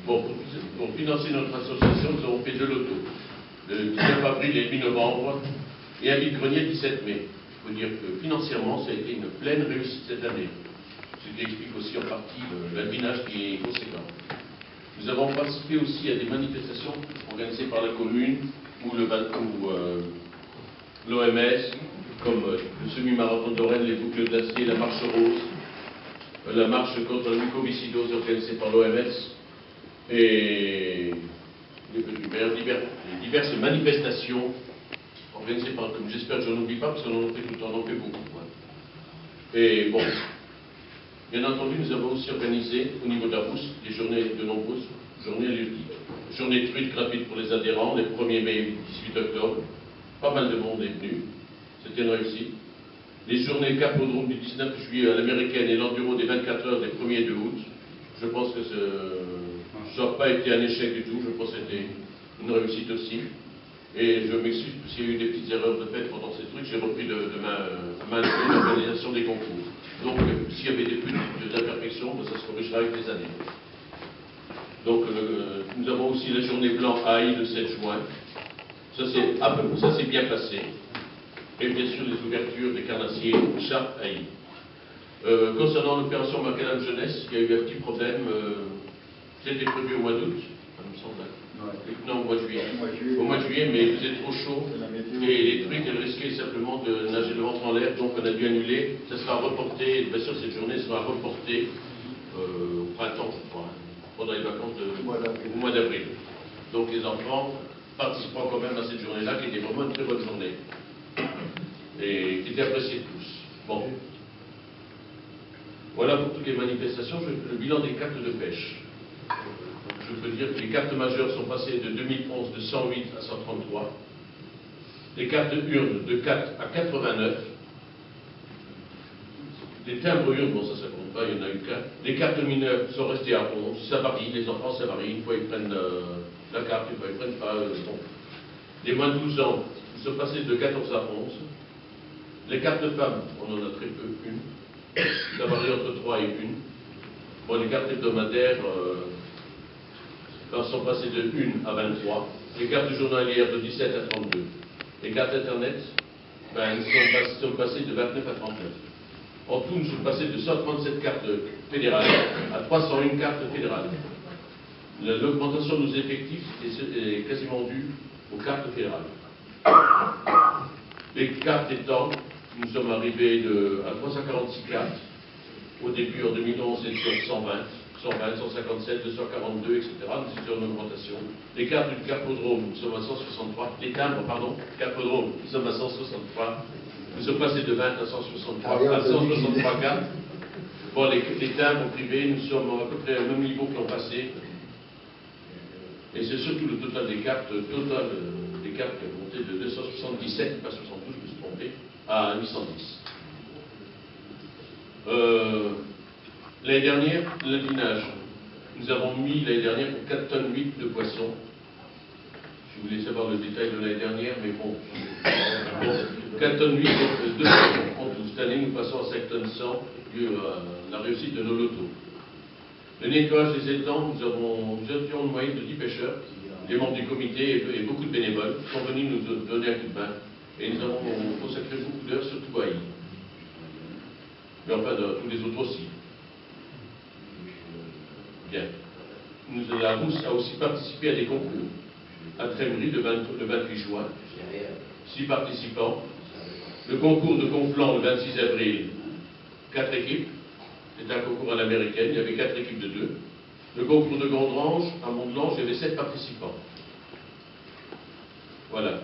Bon, pour financer notre association, nous avons fait 2 lotos. Le 19 avril et le 8 novembre, et un vide-grenier le 17 mai. Il faut dire que financièrement, ça a été une pleine réussite cette année. Ce qui explique aussi en partie l'albinage qui est conséquent. Nous avons participé aussi à des manifestations organisées par la commune ou l'OMS, comme le semi-marathon de Rennes, les boucles d'acier, la marche rose, la marche contre la mucoviscidose organisée par l'OMS, et les diverses manifestations organisées par, comme j'espère que je n'oublie pas, parce qu'on en fait tout le temps, on en fait beaucoup. Ouais. Et bon, bien entendu, nous avons aussi organisé, au niveau de la Rousse, de nombreuses journées ludiques. Journée de truite gratuite pour les adhérents, les 1er mai et 18 octobre. Pas mal de monde est venu. C'était une réussite. Les journées Capodrome du 19 juillet à l'américaine et l'enduro des 24 heures des 1er et 2 août. Je pense que ça n'a pas été un échec du tout. Je pense que c'était une réussite aussi. Et je m'excuse s'il y a eu des petites erreurs de fait pendant ces trucs. J'ai repris de ma l'organisation des concours. Donc, s'il y avait des petites imperfections, ça se corrigera avec les années. Donc, nous avons aussi la journée blanc à Haï le 7 juin. Ça s'est bien passé. Et bien sûr, les ouvertures des carnassiers Chartres à Haï. Concernant l'opération Macadam Jeunesse, il y a eu un petit problème. C'était prévu au mois d'août, ça me semble. Non, au mois de juillet. Au mois de juillet, mais il faisait trop chaud. Et les truites, elles risquaient simplement de nager le ventre en l'air, donc on a dû annuler. Ça sera reporté, bien sûr, cette journée sera reportée au printemps, je crois, pendant les vacances au mois d'avril. Donc les enfants participeront quand même à cette journée-là, qui était vraiment une très bonne journée. Et qui était appréciée de tous. Bon. Voilà pour toutes les manifestations, le bilan des cartes de pêche. Je peux dire que les cartes majeures sont passées de 2011 de 108 à 133. Les cartes urnes de 4 à 89. Les timbres urnes, bon ça compte pas, il y en a eu 4. Les cartes mineures sont restées à 11. Ça varie, les enfants ça varie. Une fois ils prennent la carte, une fois ils prennent pas. Bon. Les moins de 12 ans, ils sont passés de 14 à 11. Les cartes de femmes, on en a très peu, une. Ça varie entre 3 et 1. Bon, les cartes hebdomadaires sont passées de 1 à 23. Les cartes journalières de 17 à 32. Les cartes Internet, sont passées de 29 à 39. En tout, nous sommes passés de 137 cartes fédérales à 301 cartes fédérales. L'augmentation de nos effectifs est quasiment due aux cartes fédérales. Les cartes étant, nous sommes arrivés à 346 cartes. Au début, en 2011, c'était 120, 157, 242, etc. Nous étions en augmentation. Les cartes du Capodrome, nous sommes à 163. Les timbres, pardon, Capodrome, nous sommes à 163. Nous sommes passés de 20 à 163 cartes. Bon, les timbres privés, nous sommes à peu près au même niveau que l'an passé. Et c'est surtout le total des cartes, qui a monté de 277, pas 72, je me suis trompé, à 810. L'année dernière, l'albinage. Nous avons mis l'année dernière pour 4 tonnes 8 de poissons. Je voulais savoir le détail de l'année dernière, mais bon. 4 tonnes 8 de poissons. En tout, cette année, nous passons à 5 tonnes 100, dû à la réussite de nos lotos. Le nettoyage des étangs, nous étions en moyenne de 10 pêcheurs, des membres du comité et beaucoup de bénévoles sont venus nous donner un coup de main. Et nous avons consacré beaucoup d'heures, surtout à Haï. Mais enfin, tous les autres aussi. Bien. La Rousse a aussi participé à des concours. À Trémery, le 28 juin, 6 participants. Le concours de Conflans, le 26 avril, 4 équipes. C'était un concours à l'américaine, il y avait 4 équipes de 2. Le concours de Gondrange, à Mont-de-Lange, il y avait 7 participants. Voilà.